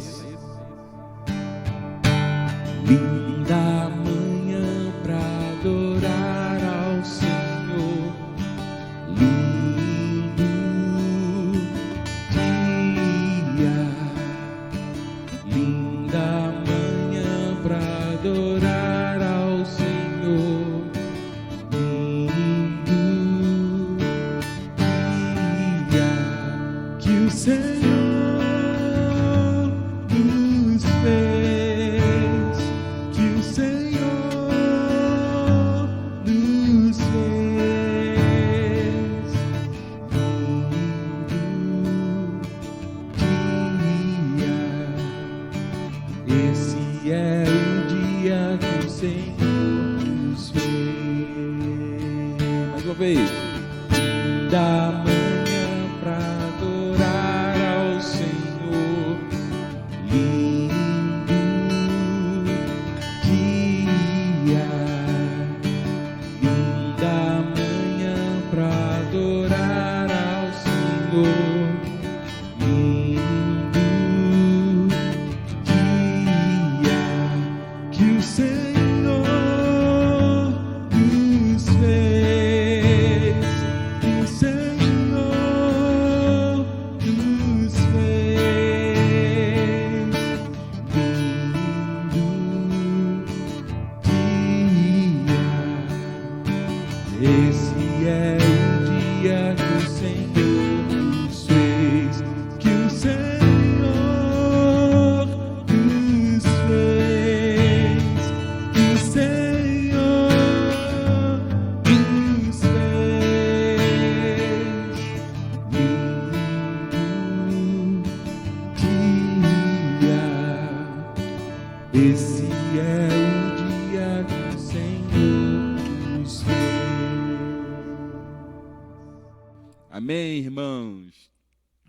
esse? Linda manhã pra adorar ao Senhor, lindo dia, linda manhã pra adorar ao Senhor, lindo dia, que o Senhor nos fez, que o Senhor nos fez, lindo dia, esse é o dia que o Senhor nos fez. Mais uma vez, da manhã pra adorar ao Senhor, lindo dia, linda manhã pra adorar ao Senhor, lindo dia, que o Senhor nos fez, que o Senhor nos fez, lindo dia, esse é o dia que o Senhor nos fez, que o Senhor nos fez, que o Senhor nos fez, lindo dia, esse é o dia que o Senhor nos fez. Amém, irmãos?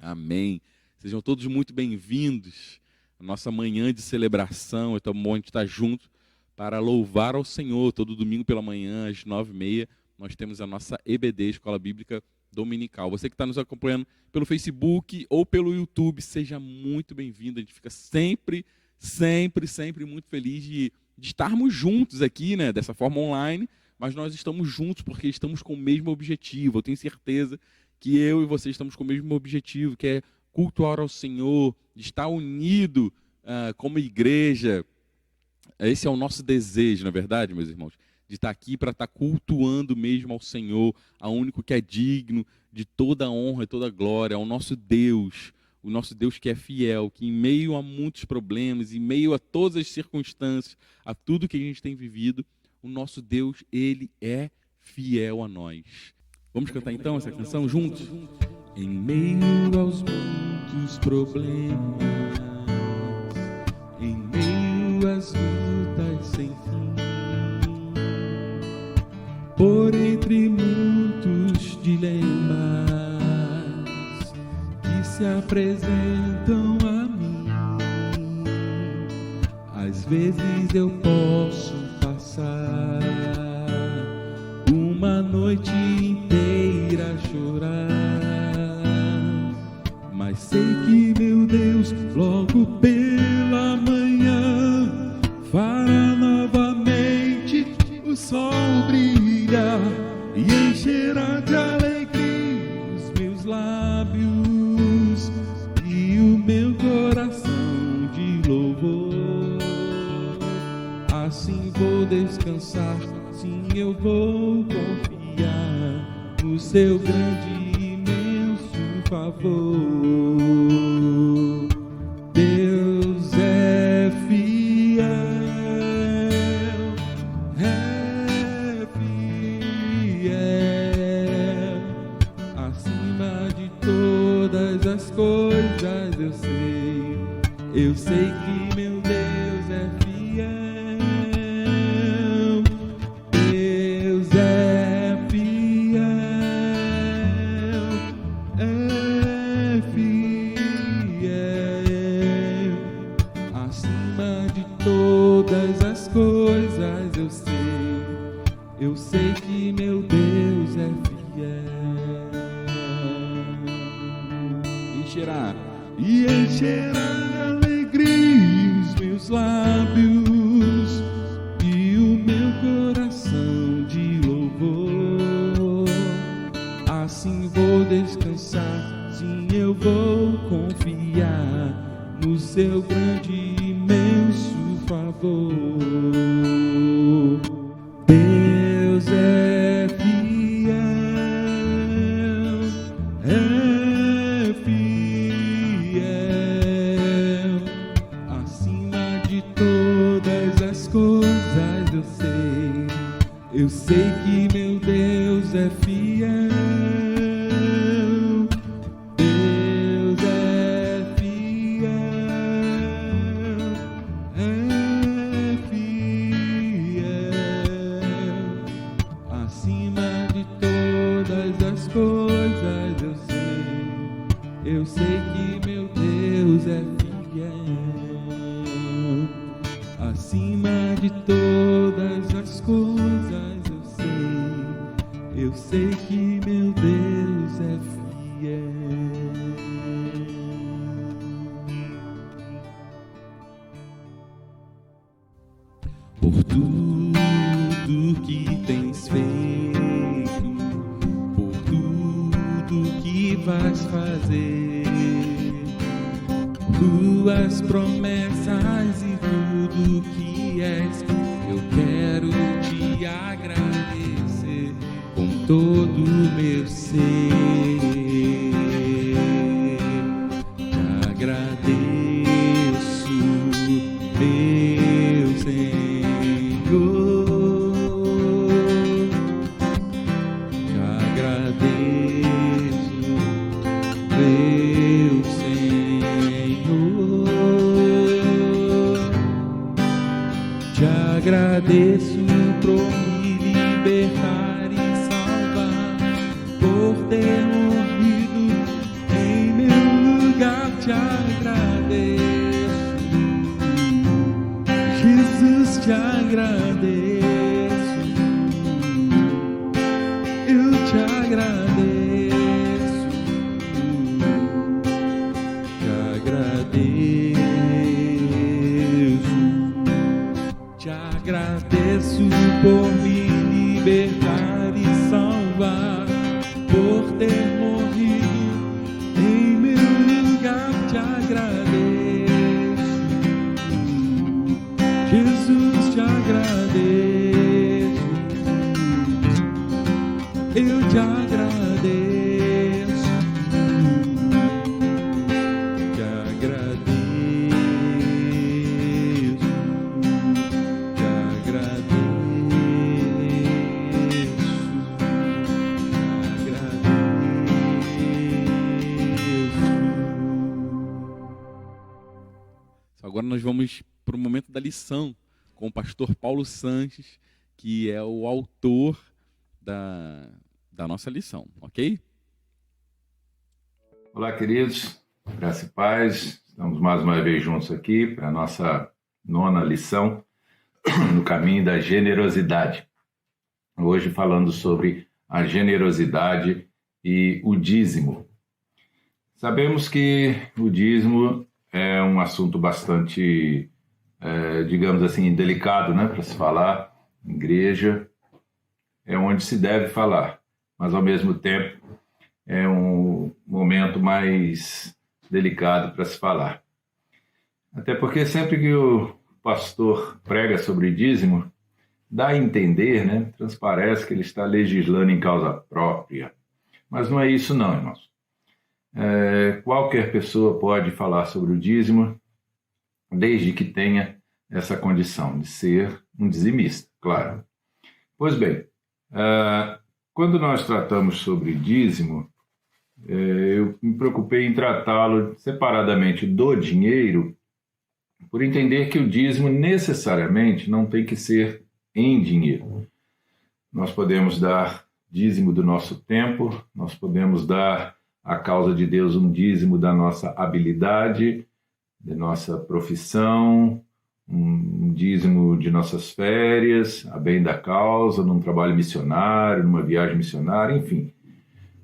Amém. Sejam todos muito bem-vindos à nossa manhã de celebração. É tão bom a gente estar junto para louvar ao Senhor. Todo domingo pela manhã, às 9h30, nós temos a nossa EBD, Escola Bíblica Dominical. Você que está nos acompanhando pelo Facebook ou pelo YouTube, seja muito bem-vindo. A gente fica sempre muito feliz de estarmos juntos aqui, né? Dessa forma online, mas nós estamos juntos porque estamos com o mesmo objetivo. Eu tenho certeza que eu e você estamos com o mesmo objetivo, que é cultuar ao Senhor, de estar unido como igreja. Esse é o nosso desejo, não é verdade, meus irmãos? De estar aqui para estar cultuando mesmo ao Senhor, ao único que é digno de toda a honra e toda a glória, ao nosso Deus, o nosso Deus que é fiel, que em meio a muitos problemas, em meio a todas as circunstâncias, a tudo que a gente tem vivido, o nosso Deus, Ele é fiel a nós. Vamos cantar então essa canção juntos? Em meio aos muitos problemas, em meio às lutas sem fim, por entre muitos dilemas que se apresentam a mim, às vezes eu posso passar uma noite inteira a chorar, mas sei que meu Deus logo pela manhã fará novamente o sol brilhar e encherá de alegria os meus lábios e o meu coração de louvor. Assim vou descansar, sim, eu vou confiar no seu grande e imenso favor. Deus é fiel, acima de todas as coisas eu sei que meu Deus é fiel. Deus é fiel, acima de todas as coisas eu sei que meu Deus é fiel. Encherá de alegria meus lábios e o meu coração de louvor. Assim vou descansar, sim, eu vou confiar no seu grande e imenso favor. Deus é fiel, acima de todas as coisas eu sei que meu Deus é fiel. Deus é fiel, acima de todas as coisas eu sei que meu Deus é fiel. Acima de todas as coisas eu sei que meu Deus é fiel. Por tudo que tens feito, por tudo que vais fazer, tuas promessas e tudo que és, eu quero te agradecer com todo o meu ser. Te agradeço, meu Senhor. Te agradeço, meu Senhor. Te agradeço por me libertar e salvar, por ter morrido em meu lugar. Te agradeço, Jesus, te agradeço, eu te agradeço, te agradeço, te agradeço por me libertar e salvar, por ter morrido em meu lugar. Te agradeço, Jesus, te agradeço, eu te agradeço, te agradeço, te agradeço. Agora nós vamos para o momento da lição com o pastor Paulo Sanches, que é o autor da nossa lição, ok? Olá, queridos, graça e paz. Estamos mais uma vez juntos aqui para a nossa 9ª lição no caminho da generosidade. Hoje falando sobre a generosidade e o dízimo. Sabemos que o dízimo é um assunto bastante, digamos assim, delicado, né, para se falar. Igreja é onde se deve falar, mas ao mesmo tempo é um momento mais delicado para se falar. Até porque sempre que o pastor prega sobre dízimo, dá a entender, né, transparece que ele está legislando em causa própria. Mas não é isso não, irmãos. Qualquer pessoa pode falar sobre o dízimo, desde que tenha essa condição de ser um dizimista, claro. Pois bem, quando nós tratamos sobre dízimo, eu me preocupei em tratá-lo separadamente do dinheiro, por entender que o dízimo necessariamente não tem que ser em dinheiro. Nós podemos dar dízimo do nosso tempo, nós podemos dar à causa de Deus um dízimo da nossa habilidade, de nossa profissão, um dízimo de nossas férias, a bem da causa, num trabalho missionário, numa viagem missionária, enfim.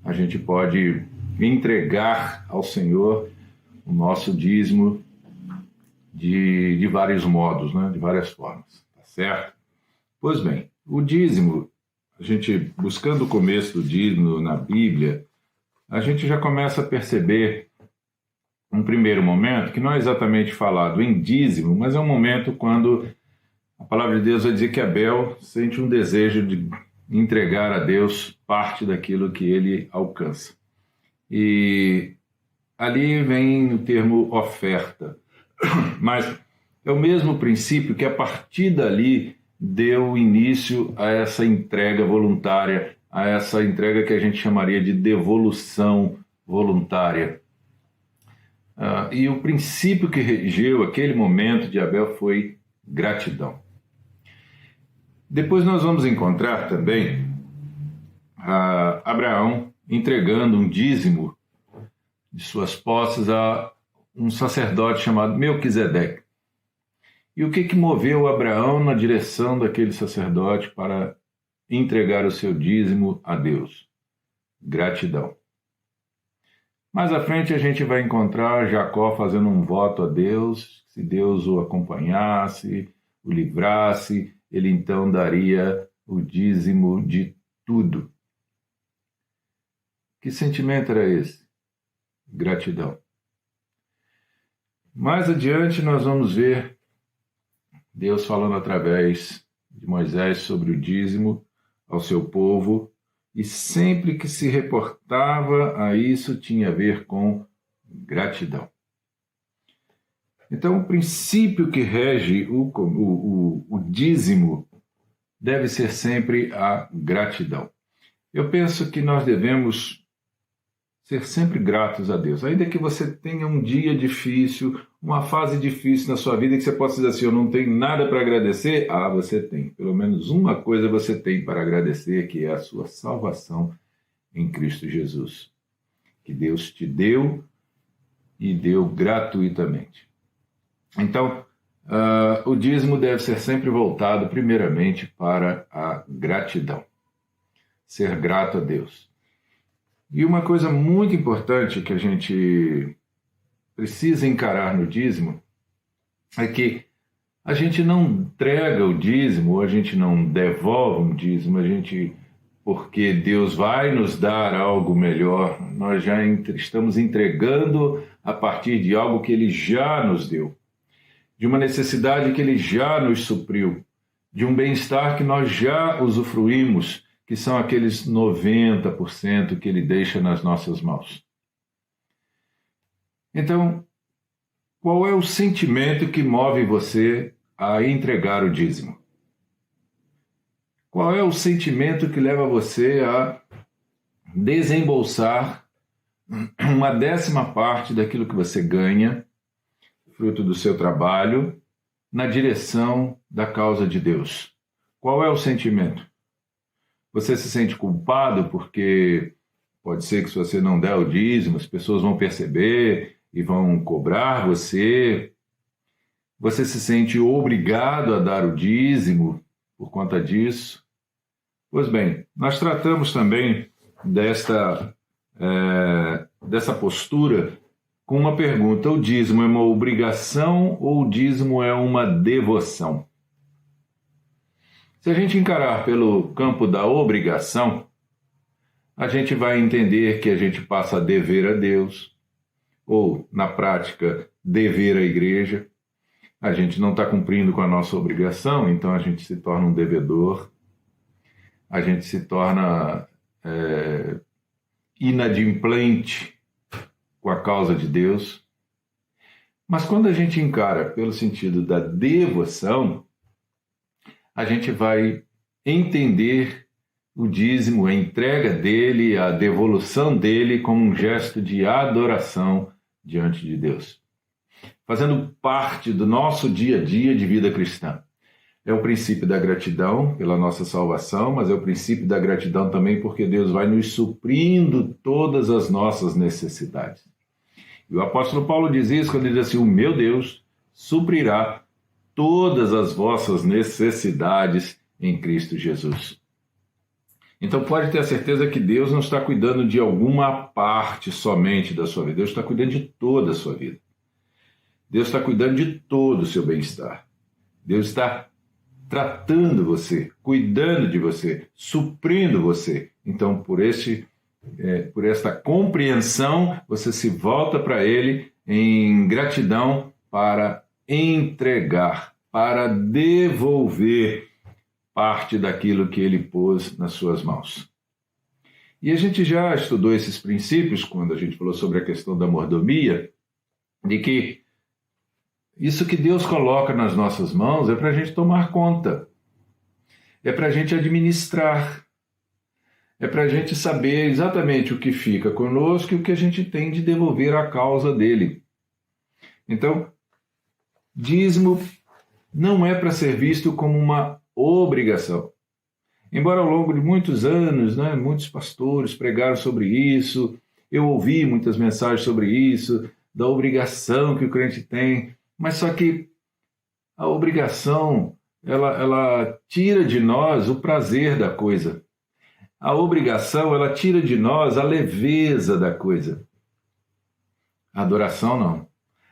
A gente pode entregar ao Senhor o nosso dízimo de vários modos, né? De várias formas, tá certo? Pois bem, o dízimo, a gente buscando o começo do dízimo na Bíblia, a gente já começa a perceber um primeiro momento, que não é exatamente falado em dízimo, mas é um momento quando a palavra de Deus vai dizer que Abel sente um desejo de entregar a Deus parte daquilo que ele alcança. E ali vem o termo oferta. Mas é o mesmo princípio que a partir dali deu início a essa entrega voluntária, a essa entrega que a gente chamaria de devolução voluntária. E o princípio que regeu aquele momento de Abel foi gratidão. Depois nós vamos encontrar também Abraão entregando um dízimo de suas posses a um sacerdote chamado Melquisedeque. E o que moveu Abraão na direção daquele sacerdote para entregar o seu dízimo a Deus? Gratidão. Mais à frente a gente vai encontrar Jacó fazendo um voto a Deus, se Deus o acompanhasse, o livrasse, ele então daria o dízimo de tudo. Que sentimento era esse? Gratidão. Mais adiante nós vamos ver Deus falando através de Moisés sobre o dízimo ao seu povo, e sempre que se reportava a isso tinha a ver com gratidão. Então, o princípio que rege o dízimo deve ser sempre a gratidão. Eu penso que nós devemos ser sempre gratos a Deus. Ainda que você tenha um dia difícil, uma fase difícil na sua vida, que você possa dizer assim, eu não tenho nada para agradecer. Você tem. Pelo menos uma coisa você tem para agradecer, que é a sua salvação em Cristo Jesus. Que Deus te deu e deu gratuitamente. Então, o dízimo deve ser sempre voltado primeiramente para a gratidão. Ser grato a Deus. E uma coisa muito importante que a gente precisa encarar no dízimo é que a gente não entrega o dízimo, a gente não devolve um dízimo, porque Deus vai nos dar algo melhor, nós já estamos entregando a partir de algo que Ele já nos deu, de uma necessidade que Ele já nos supriu, de um bem-estar que nós já usufruímos, que são aqueles 90% que Ele deixa nas nossas mãos. Então, qual é o sentimento que move você a entregar o dízimo? Qual é o sentimento que leva você a desembolsar uma 10ª parte daquilo que você ganha, fruto do seu trabalho, na direção da causa de Deus? Qual é o sentimento? Você se sente culpado porque pode ser que se você não der o dízimo, as pessoas vão perceber e vão cobrar você. Você se sente obrigado a dar o dízimo por conta disso. Pois bem, nós tratamos também dessa postura com uma pergunta: o dízimo é uma obrigação ou o dízimo é uma devoção? Se a gente encarar pelo campo da obrigação, a gente vai entender que a gente passa a dever a Deus, ou, na prática, dever à igreja. A gente não está cumprindo com a nossa obrigação, então a gente se torna um devedor, a gente se torna inadimplente com a causa de Deus. Mas quando a gente encara pelo sentido da devoção, a gente vai entender o dízimo, a entrega dele, a devolução dele como um gesto de adoração diante de Deus, fazendo parte do nosso dia a dia de vida cristã. É o princípio da gratidão pela nossa salvação, mas é o princípio da gratidão também porque Deus vai nos suprindo todas as nossas necessidades. E o apóstolo Paulo diz isso quando ele diz assim: o meu Deus suprirá todas as vossas necessidades em Cristo Jesus. Então pode ter a certeza que Deus não está cuidando de alguma parte somente da sua vida, Deus está cuidando de toda a sua vida. Deus está cuidando de todo o seu bem-estar. Deus está tratando você, cuidando de você, suprindo você. Então, por esta compreensão, você se volta para Ele em gratidão para entregar, para devolver parte daquilo que Ele pôs nas suas mãos. E a gente já estudou esses princípios quando a gente falou sobre a questão da mordomia, de que isso que Deus coloca nas nossas mãos é para a gente tomar conta, é para a gente administrar, é para a gente saber exatamente o que fica conosco e o que a gente tem de devolver à causa dele. Então, dízimo não é para ser visto como uma obrigação. Embora ao longo de muitos anos, muitos pastores pregaram sobre isso, eu ouvi muitas mensagens sobre isso, da obrigação que o crente tem, mas só que a obrigação, ela tira de nós o prazer da coisa. A obrigação, ela tira de nós a leveza da coisa. A adoração, não.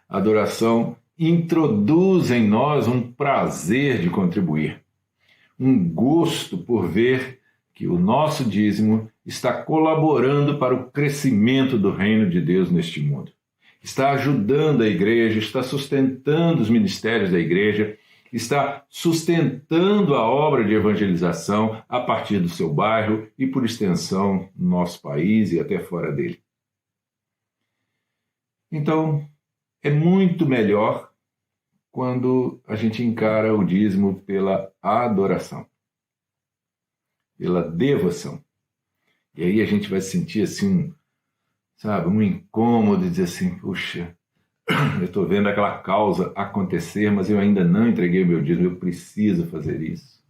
A adoração introduz em nós um prazer de contribuir, um gosto por ver que o nosso dízimo está colaborando para o crescimento do reino de Deus neste mundo. Está ajudando a igreja, está sustentando os ministérios da igreja, está sustentando a obra de evangelização a partir do seu bairro e, por extensão, no nosso país e até fora dele. Então, é muito melhor quando a gente encara o dízimo pela adoração, pela devoção. E aí a gente vai sentir assim, um incômodo de dizer assim, puxa, eu estou vendo aquela causa acontecer, mas eu ainda não entreguei o meu dízimo, eu preciso fazer isso.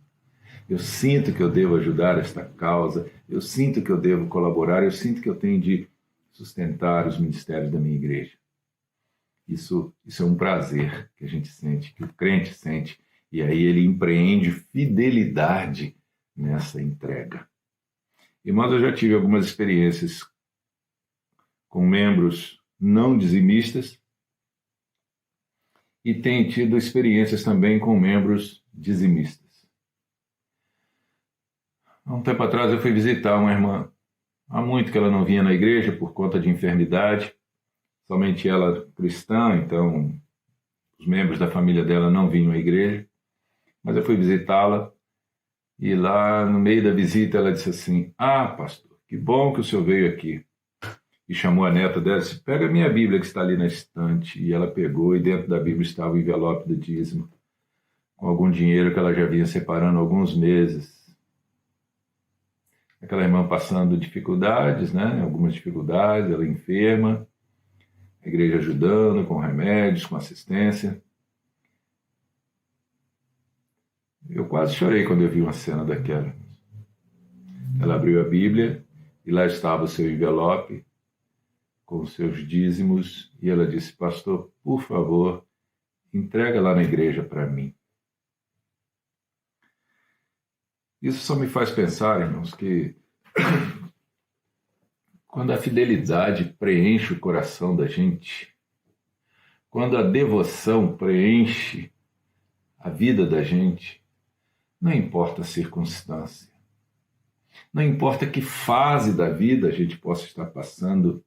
Eu sinto que eu devo ajudar esta causa, eu sinto que eu devo colaborar, eu sinto que eu tenho de sustentar os ministérios da minha igreja. Isso é um prazer que a gente sente, que o crente sente, e aí ele empreende fidelidade nessa entrega. Irmãos, eu já tive algumas experiências com membros não dizimistas e tenho tido experiências também com membros dizimistas. Há um tempo atrás eu fui visitar uma irmã, há muito que ela não vinha na igreja por conta de enfermidade, somente ela cristã, então os membros da família dela não vinham à igreja, mas eu fui visitá-la e lá no meio da visita ela disse assim, pastor, que bom que o senhor veio aqui. E chamou a neta dela e disse, pega a minha Bíblia que está ali na estante. E ela pegou e dentro da Bíblia estava o envelope do dízimo, com algum dinheiro que ela já vinha separando há alguns meses. Aquela irmã passando dificuldades, algumas dificuldades, ela enferma, a igreja ajudando com remédios, com assistência. Eu quase chorei quando eu vi uma cena daquela. Ela abriu a Bíblia e lá estava o seu envelope com os seus dízimos e ela disse, pastor, por favor, entrega lá na igreja para mim. Isso só me faz pensar, irmãos, que quando a fidelidade preenche o coração da gente, quando a devoção preenche a vida da gente, não importa a circunstância, não importa que fase da vida a gente possa estar passando,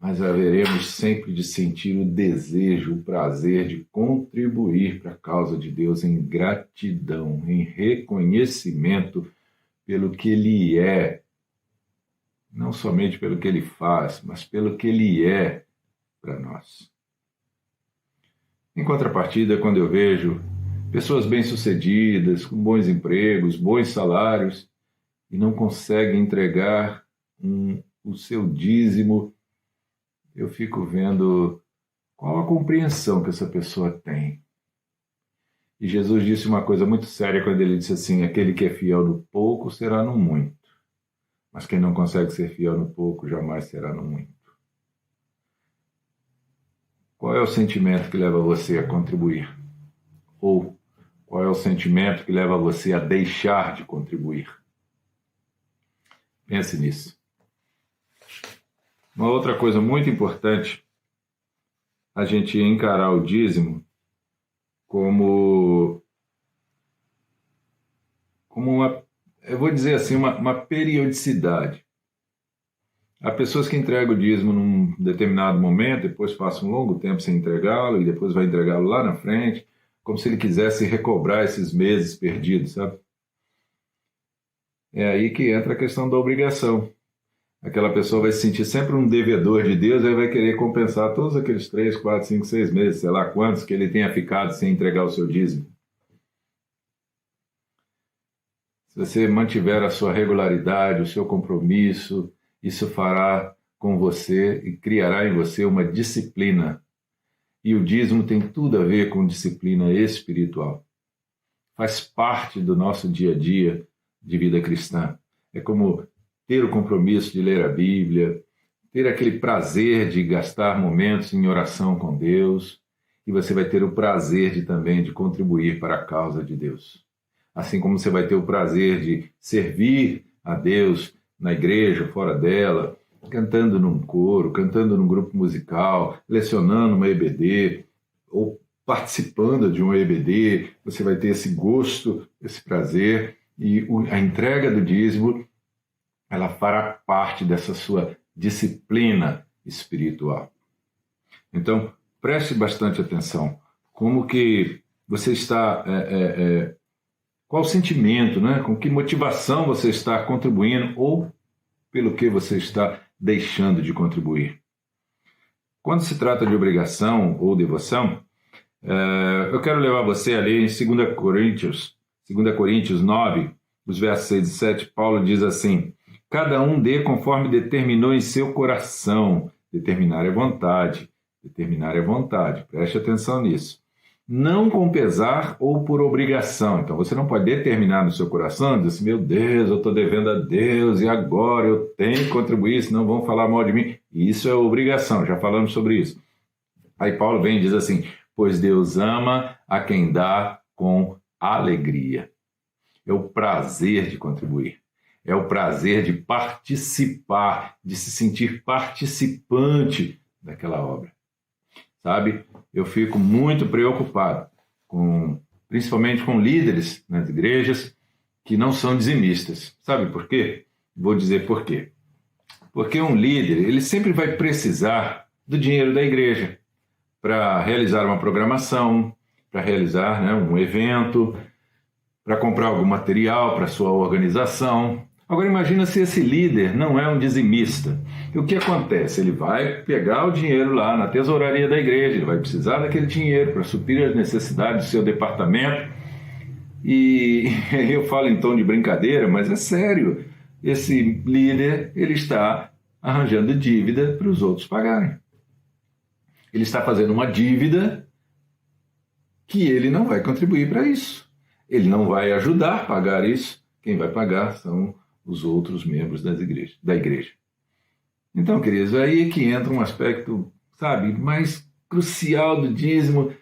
mas haveremos sempre de sentir o desejo, o prazer de contribuir para a causa de Deus em gratidão, em reconhecimento pelo que Ele é, não somente pelo que Ele faz, mas pelo que Ele é para nós. Em contrapartida, quando eu vejo pessoas bem-sucedidas, com bons empregos, bons salários, e não conseguem entregar o seu dízimo, eu fico vendo qual a compreensão que essa pessoa tem. E Jesus disse uma coisa muito séria quando ele disse assim, aquele que é fiel no pouco será no muito, mas quem não consegue ser fiel no pouco jamais será no muito. Qual é o sentimento que leva você a contribuir? Ou qual é o sentimento que leva você a deixar de contribuir? Pense nisso. Uma outra coisa muito importante a gente encarar o dízimo como uma, eu vou dizer assim, uma periodicidade. Há pessoas que entregam o dízimo num determinado momento, depois passam um longo tempo sem entregá-lo, e depois vai entregá-lo lá na frente, como se ele quisesse recobrar esses meses perdidos, sabe? É aí que entra a questão da obrigação. Aquela pessoa vai se sentir sempre um devedor de Deus, aí vai querer compensar todos aqueles 3, 4, 5, 6 meses, sei lá quantos, que ele tenha ficado sem entregar o seu dízimo. Se você mantiver a sua regularidade, o seu compromisso, isso fará com você e criará em você uma disciplina. E o dízimo tem tudo a ver com disciplina espiritual. Faz parte do nosso dia a dia de vida cristã. É como ter o compromisso de ler a Bíblia, ter aquele prazer de gastar momentos em oração com Deus, e você vai ter o prazer também de contribuir para a causa de Deus. Assim como você vai ter o prazer de servir a Deus na igreja, fora dela, cantando num coro, cantando num grupo musical, lecionando uma EBD, ou participando de uma EBD, você vai ter esse gosto, esse prazer, e a entrega do dízimo, ela fará parte dessa sua disciplina espiritual. Então, preste bastante atenção. Como que você está... qual o sentimento, né? Com que motivação você está contribuindo ou pelo que você está deixando de contribuir. Quando se trata de obrigação ou devoção, eu quero levar você ali em 2 Coríntios 9, os versos 6 e 7, Paulo diz assim: cada um dê conforme determinou em seu coração. Determinar é vontade. Determinar é vontade. Preste atenção nisso. Não com pesar ou por obrigação. Então, você não pode determinar no seu coração, dizer assim, meu Deus, eu estou devendo a Deus e agora eu tenho que contribuir, senão vão falar mal de mim. Isso é obrigação, já falamos sobre isso. Aí Paulo vem e diz assim, pois Deus ama a quem dá com alegria. É o prazer de contribuir. É o prazer de participar, de se sentir participante daquela obra. Sabe? Eu fico muito preocupado, principalmente com líderes nas igrejas que não são dizimistas. Sabe por quê? Vou dizer por quê. Porque um líder, ele sempre vai precisar do dinheiro da igreja para realizar uma programação, para realizar, né, um evento, para comprar algum material para sua organização. Agora imagina se esse líder não é um dizimista. E o que acontece? Ele vai pegar o dinheiro lá na tesouraria da igreja, ele vai precisar daquele dinheiro para suprir as necessidades do seu departamento. E eu falo em tom de brincadeira, mas é sério. Esse líder, ele está arranjando dívida para os outros pagarem. Ele está fazendo uma dívida que ele não vai contribuir para isso. Ele não vai ajudar a pagar isso. Quem vai pagar são os outros membros da igreja. Então, queridos, aí é que entra um aspecto, sabe, mais crucial do dízimo,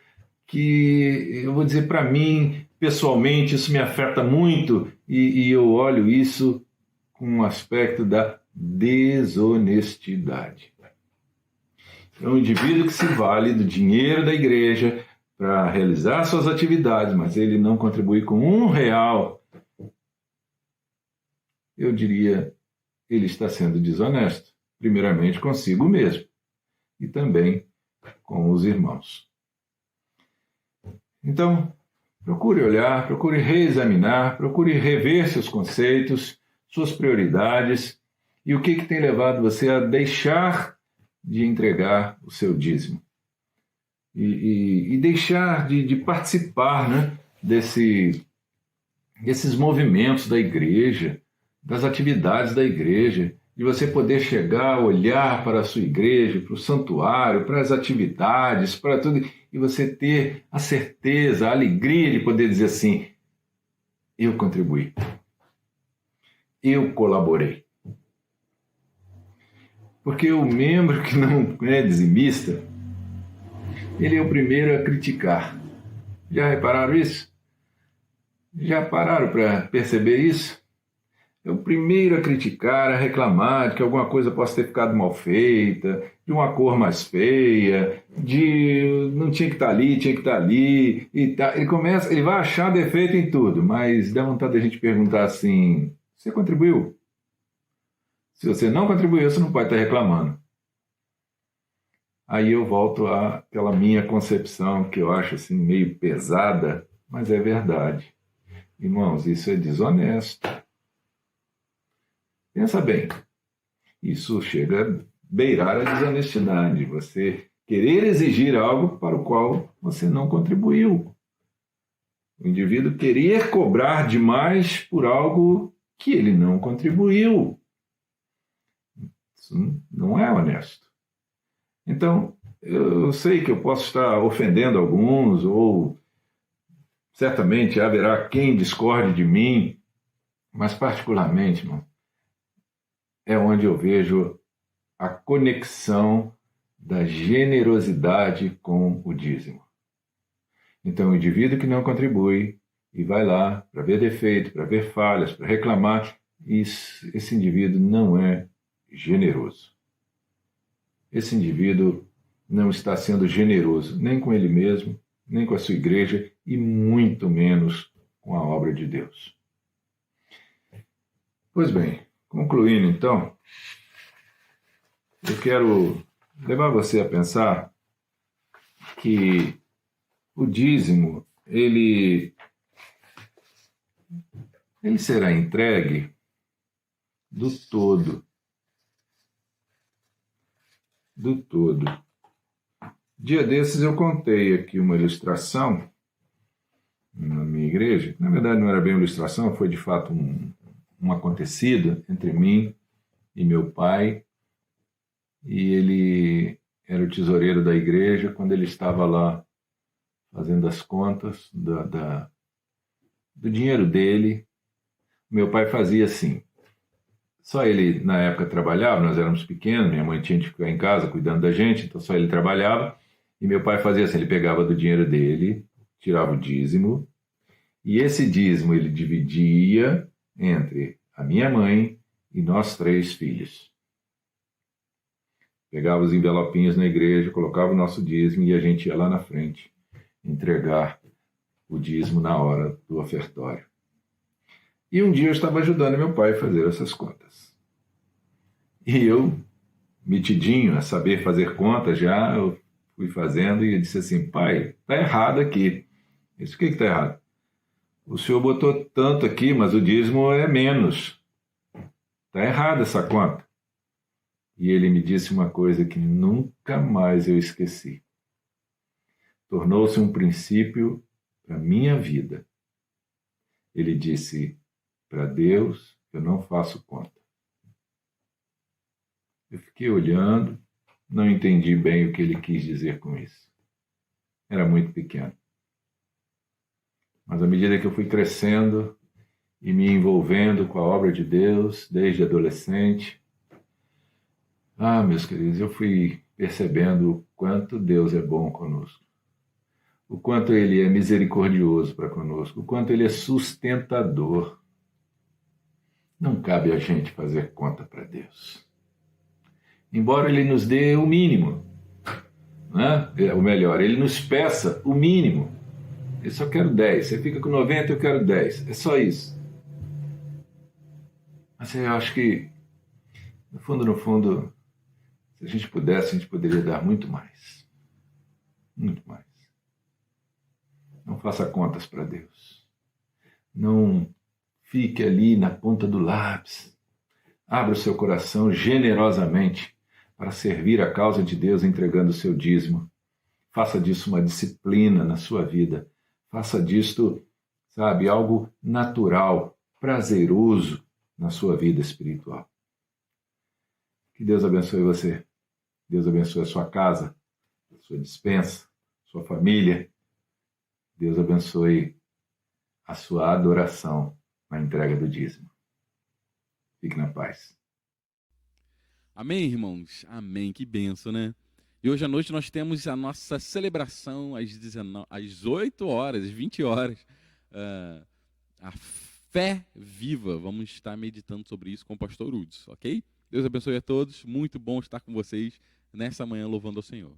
que eu vou dizer para mim, pessoalmente, isso me afeta muito e eu olho isso com um aspecto da desonestidade. É um indivíduo que se vale do dinheiro da igreja para realizar suas atividades, mas ele não contribui com R$1, eu diria, ele está sendo desonesto, primeiramente consigo mesmo e também com os irmãos. Então, procure olhar, procure reexaminar, procure rever seus conceitos, suas prioridades e o que tem levado você a deixar de entregar o seu dízimo. E deixar de participar, né, desses movimentos da igreja, das atividades da igreja, de você poder chegar, olhar para a sua igreja, para o santuário, para as atividades, para tudo, e você ter a certeza, a alegria de poder dizer assim, eu contribuí, eu colaborei. Porque o membro que não é dizimista, ele é o primeiro a criticar. Já repararam isso? Já pararam para perceber isso? é o primeiro a criticar, a reclamar de que alguma coisa possa ter ficado mal feita, de uma cor mais feia, de não tinha que estar ali, tinha que estar ali. E tá. Ele vai achar defeito em tudo, mas dá vontade da gente perguntar assim: você contribuiu? Se você não contribuiu, você não pode estar reclamando. Aí eu volto àquela minha concepção, que eu acho assim meio pesada, mas é verdade. Irmãos, isso é desonesto. Pensa bem, isso chega a beirar a desonestidade. Você querer exigir algo para o qual você não contribuiu. O indivíduo querer cobrar demais por algo que ele não contribuiu. Isso não é honesto. Então, eu sei que eu posso estar ofendendo alguns, ou certamente haverá quem discorde de mim, mas particularmente, irmão, é onde eu vejo a conexão da generosidade com o dízimo. Então, o indivíduo que não contribui e vai lá para ver defeito, para ver falhas, para reclamar, esse indivíduo não é generoso. Esse indivíduo não está sendo generoso nem com ele mesmo, nem com a sua igreja e muito menos com a obra de Deus. Pois bem, concluindo então, eu quero levar você a pensar que o dízimo, ele será entregue do todo. Do todo. Dia desses eu contei aqui uma ilustração na minha igreja. Na verdade não era bem uma ilustração, foi de fato um acontecido entre mim e meu pai. E ele era o tesoureiro da igreja. Quando ele estava lá fazendo as contas do dinheiro dele, meu pai fazia assim. Só ele, na época, trabalhava, nós éramos pequenos, minha mãe tinha de ficar em casa cuidando da gente, então só ele trabalhava. E meu pai fazia assim, ele pegava do dinheiro dele, tirava o dízimo, e esse dízimo ele dividia entre a minha mãe e nós 3 filhos. Pegava os envelopinhos na igreja, colocava o nosso dízimo e a gente ia lá na frente entregar o dízimo na hora do ofertório. E um dia eu estava ajudando meu pai a fazer essas contas. E eu, metidinho a saber fazer contas já, eu fui fazendo e eu disse assim, pai, está errado aqui. Isso, o que está errado? O senhor botou tanto aqui, mas o dízimo é menos. Está errada essa conta. E ele me disse uma coisa que nunca mais eu esqueci. Tornou-se um princípio para a minha vida. Ele disse, para Deus eu não faço conta. Eu fiquei olhando, não entendi bem o que ele quis dizer com isso. Era muito pequeno. Mas à medida que eu fui crescendo e me envolvendo com a obra de Deus, desde adolescente, meus queridos, eu fui percebendo o quanto Deus é bom conosco, o quanto Ele é misericordioso para conosco, o quanto Ele é sustentador. Não cabe a gente fazer conta para Deus. Embora Ele nos dê o mínimo, né? Ou melhor, Ele nos peça o mínimo. Eu só quero 10, você fica com 90, eu quero 10. É só isso. Mas eu acho que, no fundo, se a gente pudesse, a gente poderia dar muito mais. Muito mais. Não faça contas para Deus. Não fique ali na ponta do lápis. Abra o seu coração generosamente para servir a causa de Deus entregando o seu dízimo. Faça disso uma disciplina na sua vida. Faça disto, algo natural, prazeroso na sua vida espiritual. Que Deus abençoe você. Deus abençoe a sua casa, a sua despensa, a sua família. Deus abençoe a sua adoração na entrega do dízimo. Fique na paz. Amém, irmãos? Amém. Que bênção, né? E hoje à noite nós temos a nossa celebração às 8 horas, às 20 horas. A fé viva. Vamos estar meditando sobre isso com o pastor Uds, ok? Deus abençoe a todos. Muito bom estar com vocês nessa manhã louvando ao Senhor.